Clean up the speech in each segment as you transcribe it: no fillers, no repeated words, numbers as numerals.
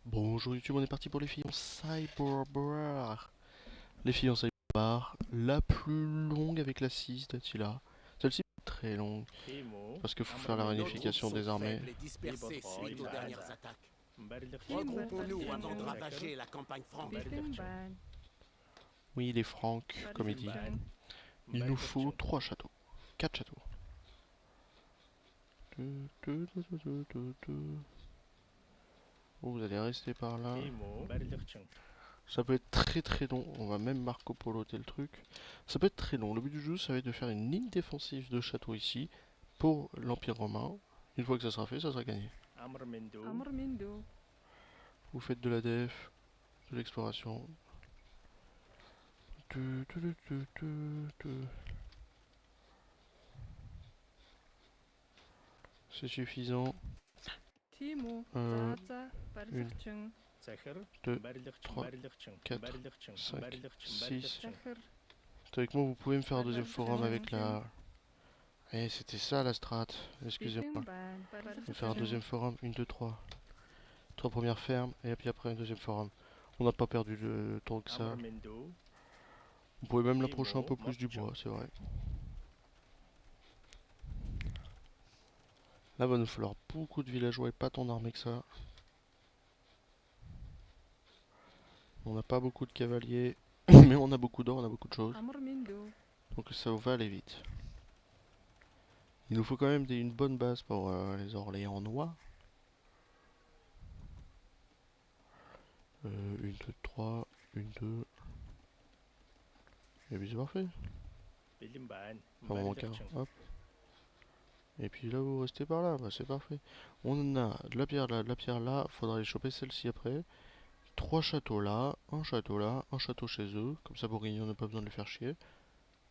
Bonjour YouTube, on est parti pour les fiançailles Bar. Les fiançailles Bar, la plus longue avec la 6 d'Attila. Celle-ci est très longue, Timo, parce qu'il faut faire la Amrmendo, Nos troupes réunification sont des armées. faibles et dispersées Libodroy, suite aux Bad, dernières attaques. Mbarlirching, Regroupons-nous avant de Timo, ravager la campagne franque. Mbarlirching, Oui, les Francs, comme il dit. Bad, Il nous faut Mbarlirching, 3 châteaux. 4 châteaux. Vous allez rester par là. Timo, Mbarlirching, Ça peut être très très long, on va même Marco Poloter le truc. Ça peut être très long, le but du jeu ça va être de faire une ligne défensive de château ici pour l'Empire romain. Une fois que ça sera fait, ça sera gagné. Amrmendo, Vous faites de la def, de l'exploration. C'est suffisant. Timo, Un, Zaza, une, Barlachung, Zachar, deux, Mbarlirching, trois, Mbarlirching, quatre, Mbarlirching, 5, Mbarlirching, 6. Mbarlirching, Zachar, Avec moi, vous pouvez me faire un deuxième forum avec Barlachung, la... Eh, c'était ça la strat. Excusez-moi. Bitimban, Je vais faire un deuxième Barlachung, forum, une, deux, trois. Trois premières fermes, et puis après un deuxième forum. On n'a pas perdu de temps que ça. Amrmendo, Vous pouvez même l'approcher un peu plus du bois, c'est vrai. Là, va nous falloir beaucoup de villageois et pas tant d'armées que ça. On n'a pas beaucoup de cavaliers, mais on a beaucoup d'or, on a beaucoup de choses. Amrmindo, Donc ça va aller vite. Il nous faut quand même une bonne base pour les Orléanois. Une, deux, trois, une, deux. Et puis c'est parfait. Bilimban, Enfin, on manque un. Mbarlirching, Hop. Et puis là, vous restez par là, bah, c'est parfait. On en a de la pierre là, de la pierre là. Faudra aller choper celle-ci après. Trois châteaux là, un château chez eux. Comme ça, Bourguignon n'a pas besoin de les faire chier. Et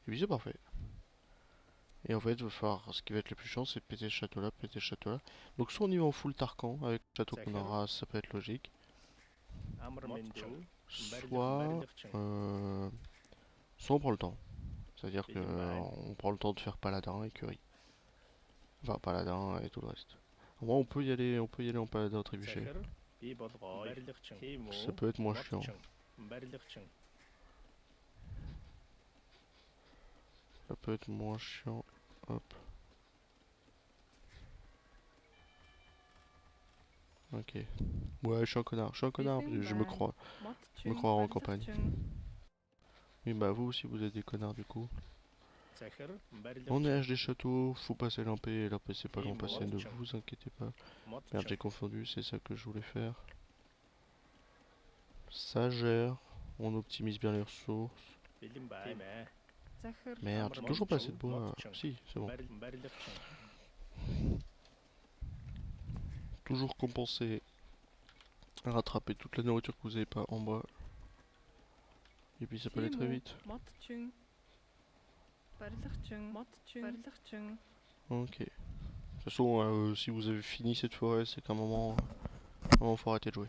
puis c'est parfait. Et en fait, il va falloir, ce qui va être le plus chiant, c'est de péter ce château-là, péter ce château-là. Donc soit on y va en full Tarkan, avec le château qu'on aura, ça peut être logique. Amrmendo, Soit, euh, soit on prend le temps. C'est-à-dire que on prend le temps de faire paladin et curie. Enfin, paladin et tout le reste. Moi, on peut y aller en paladin trébuché. Zachar, Libodroy, Mbarlirching, Timo, Ça peut être moins chiant. Mbarlirching, Ça peut être moins chiant. Hop. Ok. Ouais, je suis un connard. Je suis un connard. Je me crois. Je me crois en campagne. Oui, bah vous aussi, vous êtes des connards du coup. Zachar, On Mbarlirching, est des châteaux, faut passer l'Empé, et l'Empé c'est pas long Et passer, ne Motchung. vous inquiétez pas. Merde, Motchung, j'ai confondu, c'est ça que je voulais faire. Ça gère, on optimise bien les ressources. Bilimban, Zachar, Merde, j'ai toujours pas assez de bois. Si, c'est bon. Mbarlirching, Toujours compenser, rattraper toute la nourriture que vous avez pas en bois. Et puis ça peut aller très Timo, vite. Motchung, Barlachung, Motchung, Barlachung, Ok. De toute façon, si vous avez fini cette forêt, c'est qu'à un moment, faut arrêter de jouer.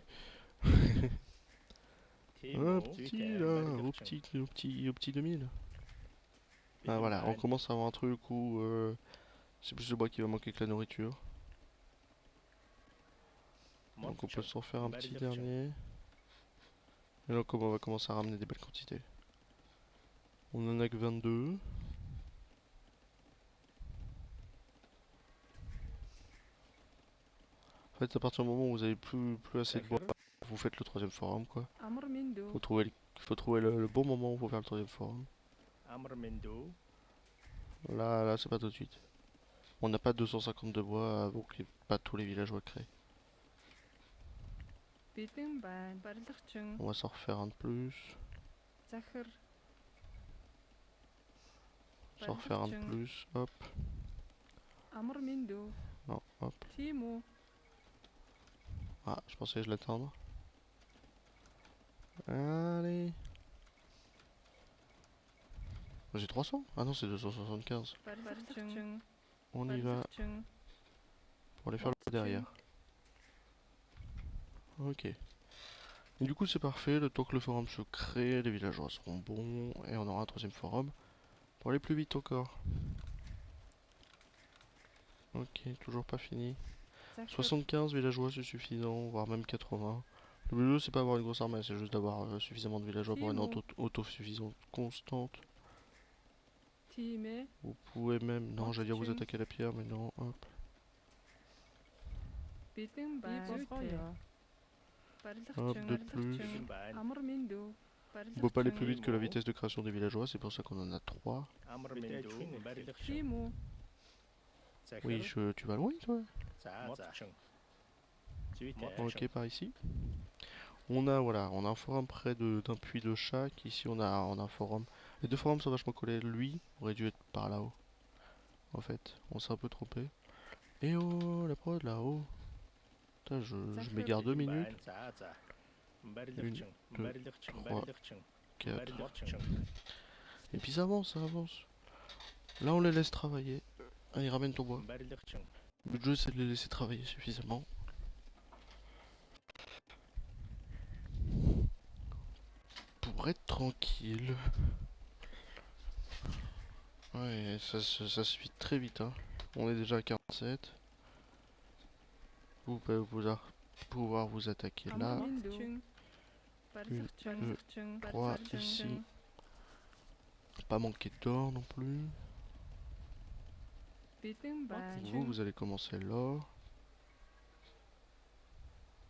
Timo, Un petit là, au petit 2000. Ah voilà, on commence à avoir un truc où c'est plus le bois qui va manquer que la nourriture. Donc on peut s'en faire un petit dernier. Et là on va commencer à ramener des belles quantités. On en a que 22. En fait, à partir du moment où vous avez plus assez de bois, vous faites le troisième forum quoi. Amrmindo, Faut trouver le bon moment pour faire le troisième forum. Amrmendo, Là c'est pas tout de suite. On n'a pas 250 de bois, donc pas tous les villageois créés. Bitimban, Barlachung, On va s'en refaire un de plus. Zachar, S'en refaire un de plus. Hop. Amrmindo, Non, hop. Timo, Ah, je pensais que je l'attendre. Allez. J'ai 300. Ah non, c'est 275. Barlachung, On y va Barlachung, pour aller faire le derrière. Ok. Et du coup, c'est parfait. Le temps que le forum se crée, les villageois seront bons. Et on aura un troisième forum pour aller plus vite encore. Ok, toujours pas fini. Zachar, 75 villageois, c'est suffisant. Voire même 80. Le but du jeu, c'est pas avoir une grosse armée, c'est juste d'avoir suffisamment de villageois pour une Timo. autosuffisance constante. Time. Vous pouvez même... Non, j'allais dire vous Option. attaquer la pierre, mais non. Hop. Бидэн бай. Hop, deux de plus. Бэлэн байна. Амар миндүү. On peut pas aller plus Timo. vite que la vitesse de création des villageois, c'est pour ça qu'on en a 3. Амар мэндүү барилгачин. Тийм үү. Oui, Захир. tu vas loin toi. За за. Зүйтэй. Ok, par ici. On a un forum près d'un puits de chaque. Ici on a un forum. Les deux forums sont vachement collés. Lui aurait dû être par là-haut. En fait, on s'est un peu trompé. Et oh, la prod là-haut. Putain, je m'égare 2 minutes. За за. Барилгачин. deux, Барилгачин. trois, Барилгачин. 4. Барилгачин. Et puis ça avance, ça avance. Là on les laisse travailler. Allez, ramène ton bois. Барилгачин. Le but du jeu c'est de les laisser travailler suffisamment. Pour être tranquille. Ouais, ça se vide très vite. Hein. On est déjà à 47. Vous pouvez pouvoir vous attaquer là. Амар миндүү. Барилгачин. 3 ici. Pas manquer d'or non plus. Бидэн бай. Vous allez commencer l'or.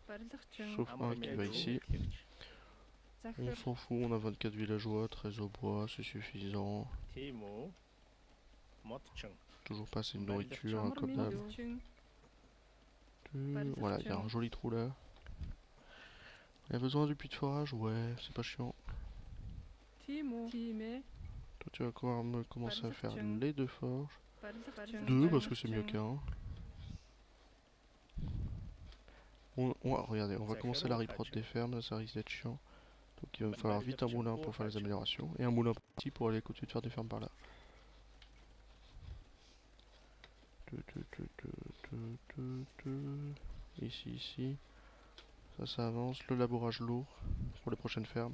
Барилгачин. Sauf un qui va ici. On Захир. s'en fout, on a 24 villageois, 13 au bois, c'est suffisant. Тийм үү? Модчин. Toujours pas assez de nourriture, Амар comme d'hab. миндүү. Voilà, il y a un joli trou là. Il y a besoin du puits de forage? Ouais, c'est pas chiant. Тийм үү. Тийм ээ. Toi, tu vas pouvoir me commencer à faire Barilgaчин. les deux forges. Барилгачин. Deux, parce que c'est mieux qu'un. Regardez, on va commencer la reprod des fermes, là, ça risque d'être chiant. Donc il va me falloir vite un moulin pour faire les améliorations. Et un moulin petit pour aller tout de suite faire des fermes par là. Ici, ici. Ça avance. Le labourage lourd pour les prochaines fermes.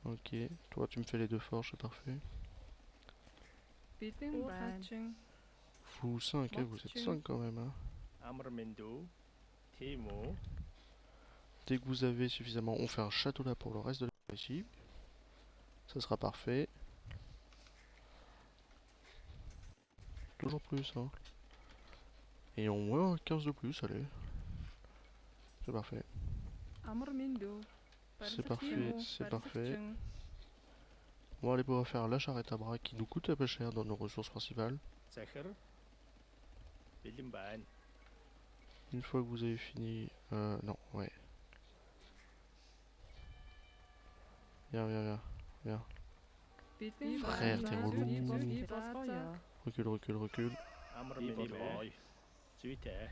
Ok, toi tu me fais les deux forges, c'est parfait. Бидэн бай. Vous 5, vous êtes 5 quand même. Hein. Амар мэндүү. Тийм үү? Dès que vous avez suffisamment, on fait un château là pour le reste de la ici. Ça sera parfait. Toujours plus, hein. Et on voit 15 de plus, allez. C'est parfait. Амар миндүү. C'est parfait, c'est parfait. On va aller pouvoir faire la charrette à bras qui nous coûte un peu cher dans nos ressources principales. Захир. Бэлэн байна. Une fois que vous avez fini... non, ouais. Viens, viens, viens. Viens. Бидэн Frère, t'es relou. relou. Recule, recule, recule. Амар мэндүү. Зүйтэй.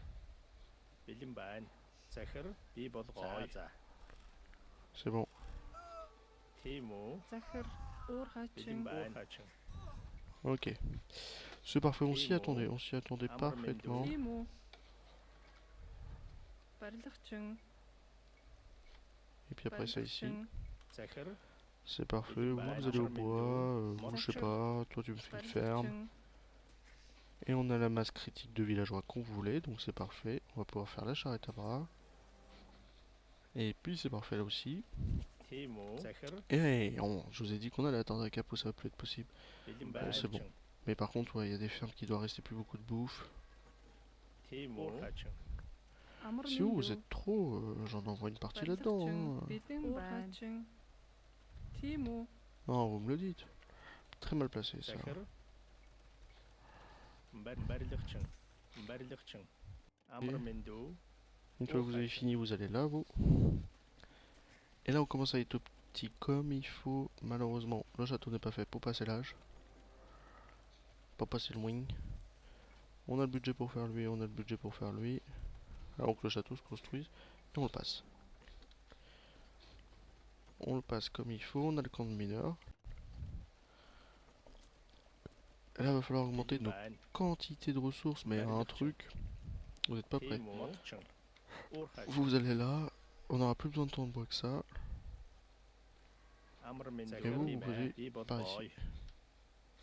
Бэлэн байна. Захир. Би болгоо. За. C'est bon. Тийм үү? Захир. Уур Бэлэн хачин. байна. Ok. C'est parfait, on s'y Timo. attendait. On s'y attendait Amar parfaitement. Тийм үү. Барилгачин. Et puis après ça ici. Захир. C'est parfait. Bélin, Vous allez au Amar bois. Mendo. Je sais pas. Toi tu me fais une ferme. Et on a la masse critique de villageois qu'on voulait. Donc c'est parfait. On va pouvoir faire la charrette à bras. Et puis c'est parfait là aussi. Тийм үү? Захир. Et je vous ai dit qu'on allait attendre à Capo, ça va plus être possible. Бэлэн байна. c'est bon. Mais par contre, ouais, il y a des fermes qui doivent rester plus beaucoup de bouffe. Тийм үү? Амар Si vous миндүү. êtes trop, j'en envoie une partie là-dedans. Hein. Бидэн бай. Тийм үү. Non, vous me le dites. Très mal placé ça. Захир. Барилгачин. Барилгачин. Амар мэндүү. Une fois que vous avez fini, vous allez là, vous. Et là, on commence à être petit comme il faut. Malheureusement, le château n'est pas fait pour passer l'âge. Pas passer le wing. On a le budget pour faire lui, on a le budget pour faire lui. Alors que le château se construise. Et on le passe. On le passe comme il faut. On a le camp de mineurs. Et là, il va falloir augmenter nos Байна. quantités de ressources. Mais un truc. Vous n'êtes pas prêts. Тийм үү? Уур хачин. Vous allez là. On n'aura plus besoin de tant de bois que ça. Амар Et мэндүү. vous, Тийм vous ээ. posez Би par болгоо. ici.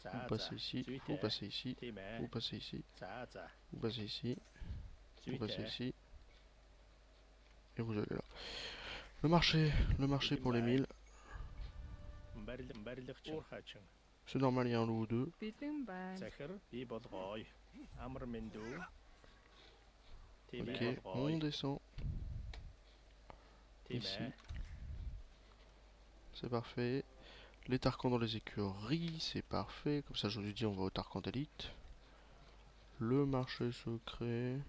За Vous за. passez ici. Vous passez ici. Тийм ээ. Vous passez ici. За за. Vous passez ici. Vous passez Зүйтэй. ici. Et Et vous allez là. Le marché pour les 1000. барилгачин уурхаачин C'est normal, il y a un lot ou deux. Бэлэн байна. захир би болгоё амар мэндүү тийм Ok, ээ on болгоё descend. тийм ici. ээ C'est parfait. Les Tarkans dans les écuries, c'est parfait. Comme ça, je vous dis, on va au Tarkan d'élite. Le marché secret.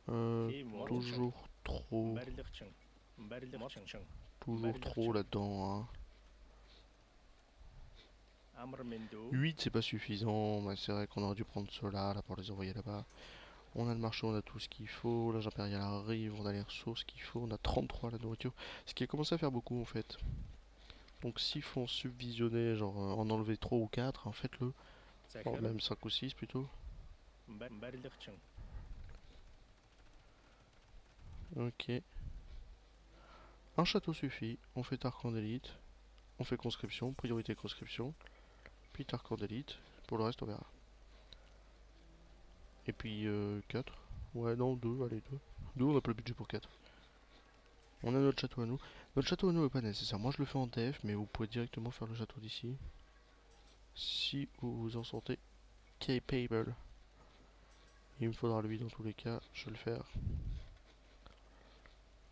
тийм үү Toujours trop. барилгачин Toujours trop là-dedans. Hein. амар мэндүү 8, c'est pas suffisant. Bah, c'est vrai qu'on aurait dû prendre ceux-là là, pour les envoyer là-bas. On a le marché, on a tout ce qu'il faut. L'âge impérial arrive, on a les ressources qu'il faut. On a 33 la nourriture. Ce qui a commencé à faire beaucoup en fait. Donc s'il faut en subvisionner, genre en enlever 3 ou 4, en faites-le. Bon, захир même 5 ou 6 plutôt. барилгачин Ok. Un château suffit. On fait Tarkan d'élite. On fait conscription, priorité conscription. Puis Tarkan d'élite. Pour le reste, on verra. Et puis 4. Ouais, non, 2, allez, 2. 2, on n'a pas le budget pour 4. On a notre château à nous. Notre château à nous n'est pas nécessaire. Moi, je le fais en def, mais vous pouvez directement faire le château d'ici. Si vous vous en sentez capable. Il me faudra lui dans tous les cas, je vais le faire.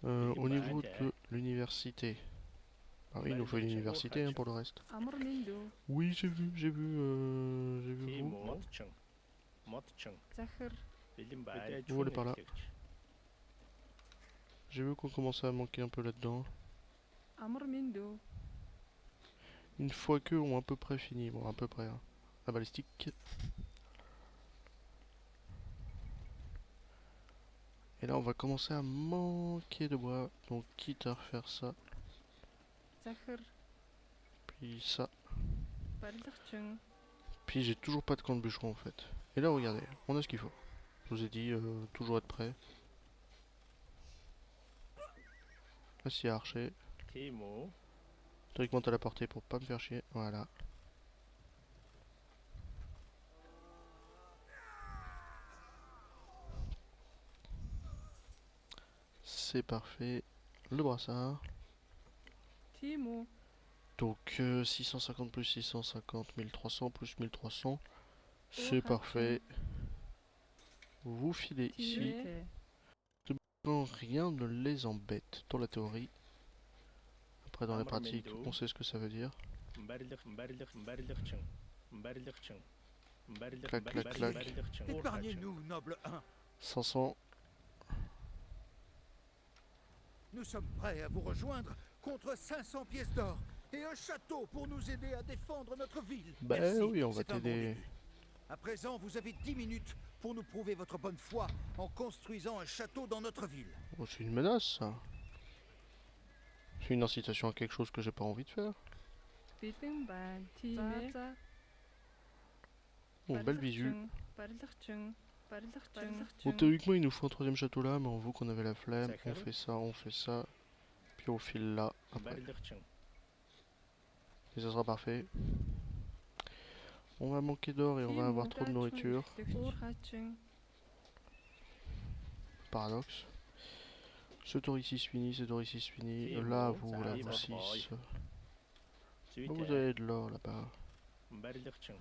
Au niveau de l'université. Ah oui, il nous faut une université hein, pour le reste. Амар мэндүү. Oui, j'ai vu тийм vous. үү модчин Захир бэлэн байна Vous allez par là. J'ai vu qu'on commençait à manquer un peu là-dedans. амар мэндүү. Une fois qu'eux ont à peu près fini, bon à peu près. Hein. La balistique. Et là on va commencer à manquer de bois, donc quitte à refaire ça, Захир puis ça. барилгачин. Puis j'ai toujours pas de camp de bûcheron en fait. Et là regardez, on a ce qu'il faut. Je vous ai dit, toujours être prêt. Assis à archer. тийм үү Théoriquement à la portée pour pas me faire chier. Voilà. C'est parfait. Le brassard. Тийм үү. Donc 650 plus 650, 1300 plus 1300. C'est Oh, parfait. Vous filez ici. Тимээ. Quand rien ne les embête dans la théorie. Après dans la pratique, on sait ce que ça veut dire. барилгачин Clac, clac, clac. Épargnez-nous, noble 1. 500. Nous sommes prêts à vous rejoindre contre 500 pièces d'or et un château pour nous aider à défendre notre ville. Bah Merci, oui, on va c'est un bon t'aider. début. À présent, vous avez 10 minutes pour nous prouver votre bonne foi en construisant un château dans notre ville. Oh, c'est une menace ça. C'est une incitation à quelque chose que j'ai pas envie de faire. Бэлэн байна. Тимээ. Bon, belle visu. Барилгачин. Барилгачин. Bon, théoriquement, il nous faut un troisième château là, mais on voit qu'on avait la flemme. On fait ça. Puis on file là, après. барилгачин Et ça sera parfait. On va manquer d'or et on va avoir trop de nourriture. Уурхаачин. Paradoxe. Ce tour ici se finit, ce tour ici se finit. Et Là, bon, vous, ça là, arrive, vous ça 6. зүйтэй Vous avez de l'or là-bas. барилгачин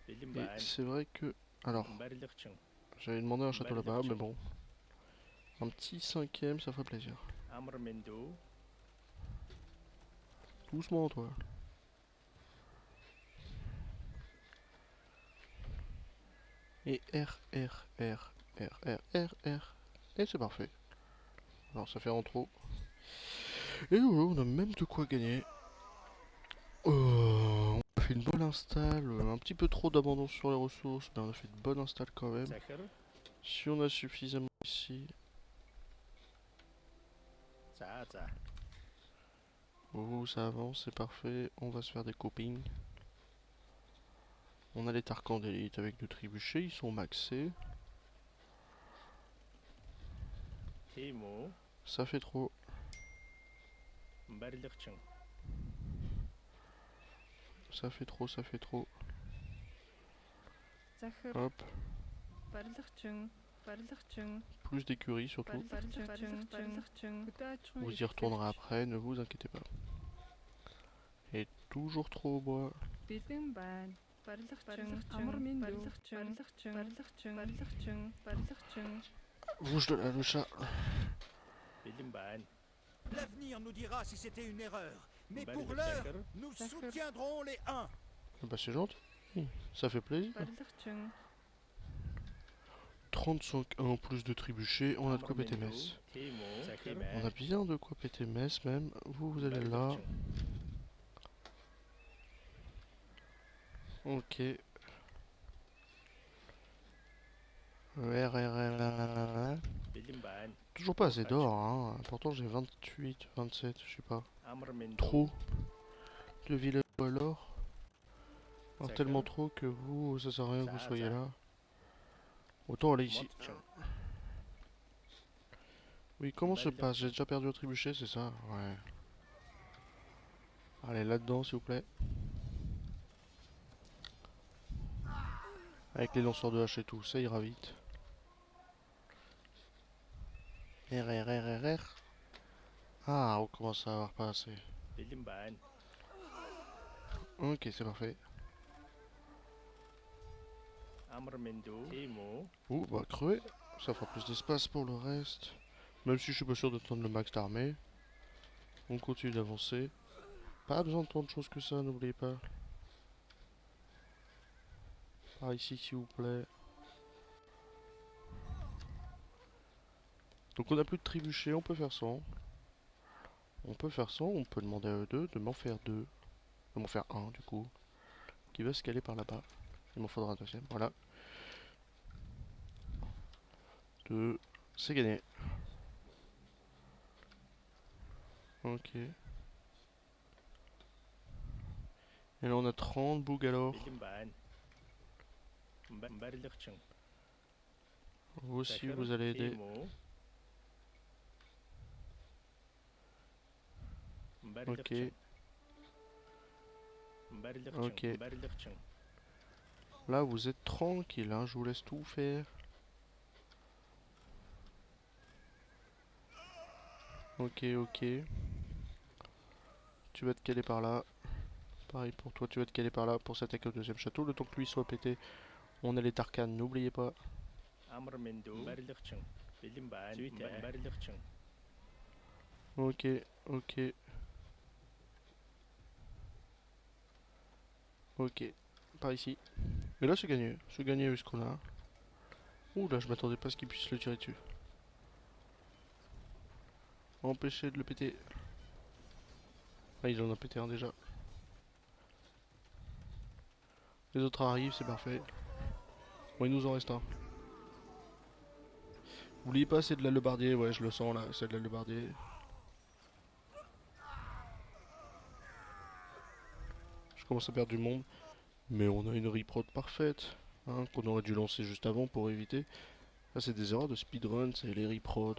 бэлэн Et байна c'est vrai que... Alors, барилгачин j'avais demandé un château là-bas, mais bon. Un petit cinquième, ça ferait plaisir. амар мэндүү Doucement, toi. Et R, R, R, R, R, R, R. Et c'est parfait. Alors, ça fait en trop. Et on a même de quoi gagner. On a fait une bonne install. Un petit peu trop d'abandon sur les ressources, mais on a fait une bonne install quand même. захир Si on a suffisamment ici. за Oh, ça avance, c'est parfait. On va se faire des copings. On a les Tarkans d'élite avec deux trébuchets, ils sont maxés. тийм үү Ça fait trop. барилгачин Ça fait trop, ça fait trop. Захир Hop. барилгачин. Барилгачин. Plus d'écuries surtout. Барилгачин. Vous y retournerez après, ne vous inquiétez pas. Et toujours trop au bois. Бэлэн байна. Барилгачин. Амар минь барилгачин. Bouge de là, le chat. Бэлэн байна. L'avenir nous dira si c'était une erreur. Mais pour Барилга l'heure, захар. nous soutiendrons les 1. Bah c'est gentil. Ça fait plaisir. Барилгачин. 35-1 plus de trébuchets, on a de quoi péter Амар messe. Минду, Тимо, захар. On a bien de quoi péter messe même. Vous allez là. Барилгачин. Ok. Ouais. Бэлэн байна. Toujours pas assez d'or, hein. Pourtant j'ai 28, 27, je sais pas. Амар Минду. Trop de villages à l'or. Alors, D'accord. tellement trop que vous, ça sert à rien que vous Ça, soyez ça. là. Autant aller ici. Мотчин. Oui, comment se Validation. passe? J'ai déjà perdu au trébuchet, c'est ça? Ouais. Allez, là-dedans, s'il vous plaît. Avec les lanceurs de hache et tout, ça ira vite. R. Ah, on commence à avoir pas assez. Бэлэн байна. Ok, c'est parfait. Амар Минду, Тимо. Ouh, bah crever. Ça fera plus d'espace pour le reste. Même si je suis pas sûr de tendre le max d'armée. On continue d'avancer. Pas besoin de tant de choses que ça, n'oubliez pas. Par ici, s'il vous plaît. Donc on a plus de trébuchets, on peut faire 100. On peut faire 100, on peut demander à eux deux de m'en faire deux. De m'en faire un, du coup. Qui va se caler par là-bas. Il m'en faudra un deuxième, voilà. 2, c'est gagné. Ok. Et là on a 30 bougs alors. Бэлэн байна. Барилгачин. Vous aussi Захар. vous allez aider. Тимо. Ok. Барилгачин. Барилгачин. Ok. Барилгачин. Là vous êtes tranquille, hein, je vous laisse tout faire. Ok. Tu vas te caler par là. Pareil pour toi, tu vas te caler par là pour s'attaquer au deuxième château. Le temps que lui soit pété, on a les Tarkanes, n'oubliez pas. Амар Минду, барилгачин. Бэлэн байна. Зүйтэй. Барилгачин. Ok. Ok, par ici. Mais là c'est gagné avec ce qu'on a. Ouh là je m'attendais pas à ce qu'il puisse le tirer dessus. Empêcher de le péter. Ah il en a pété un déjà. Les autres arrivent, c'est parfait. Bon il nous en reste un. N'oubliez pas c'est de la lebardier, ouais je le sens là, c'est de la lebardier. Je commence à perdre du monde. Mais on a une reprod parfaite, hein, qu'on aurait dû lancer juste avant pour éviter. Ça c'est des erreurs de speedrun, c'est les reprods.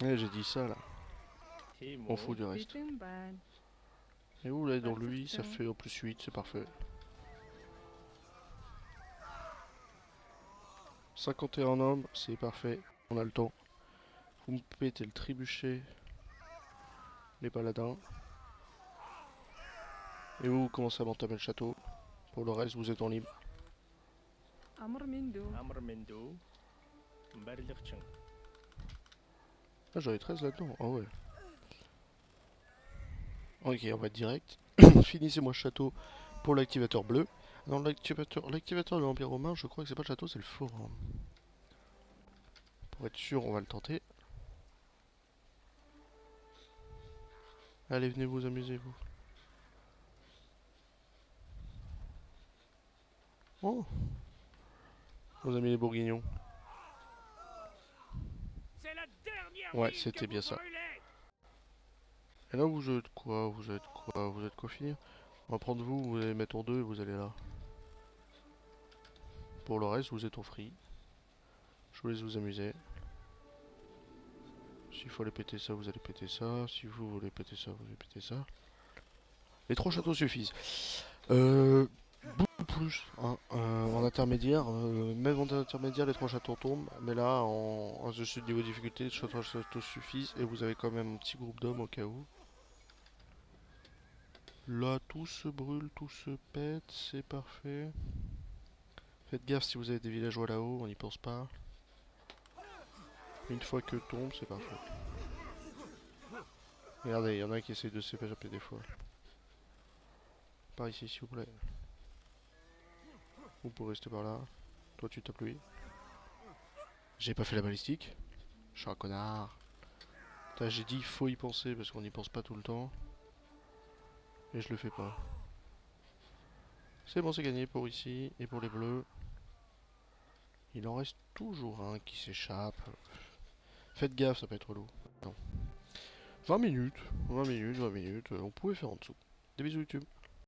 Ouais, j'ai dit ça là, Тимо. on fout du reste. Бэлэн байна. Et où là dans lui, ça fait au plus 8, c'est parfait. 51 hommes, c'est parfait, on a le temps. Vous me pétez le trébuchet, les paladins. Et vous commencez à m'entamer le château. Pour le reste, vous êtes en libre. Амар минь Амар Минду, барилгачин. Ah, j'en ai 13 là-dedans, ah ouais. Ok, on va être direct. Finissez-moi le château pour l'activateur bleu. Non, l'activateur de l'Empire romain, je crois que c'est pas le château, c'est le forum. Pour être sûr, on va le tenter. Allez, venez vous amuser, vous. Oh, nos amis les bourguignons. Ouais, c'était bien ça. Et là, vous êtes quoi? Vous êtes quoi finir? On va prendre vous, vous allez mettre en deux et vous allez là. Pour le reste, vous êtes en free. Je vous laisse vous amuser. S'il faut aller péter ça, vous allez péter ça. Si vous voulez péter ça, vous allez péter ça. Les 3 châteaux suffisent. Beaucoup plus, hein, en intermédiaire, même en intermédiaire, les 3 châteaux tombent, mais là, en dessus de niveau de difficulté, les 3 châteaux suffisent, et vous avez quand même un petit groupe d'hommes au cas où. Là, tout se brûle, tout se pète, c'est parfait. Faites gaffe si vous avez des villageois là-haut, on n'y pense pas. Une fois que tombe, c'est parfait. Regardez, il y en a qui essayent de s'échapper des fois. Par ici, s'il vous plaît. Vous pouvez rester par là. Toi, tu tapes lui. J'ai pas fait la balistique. Je suis un connard. Putain, j'ai dit il faut y penser parce qu'on n'y pense pas tout le temps. Et je le fais pas. C'est bon, c'est gagné pour ici et pour les bleus. Il en reste toujours un qui s'échappe. Faites gaffe, ça peut être lourd. Non. 20 minutes, 20 minutes, 20 minutes. On pouvait faire en dessous. Des bisous YouTube.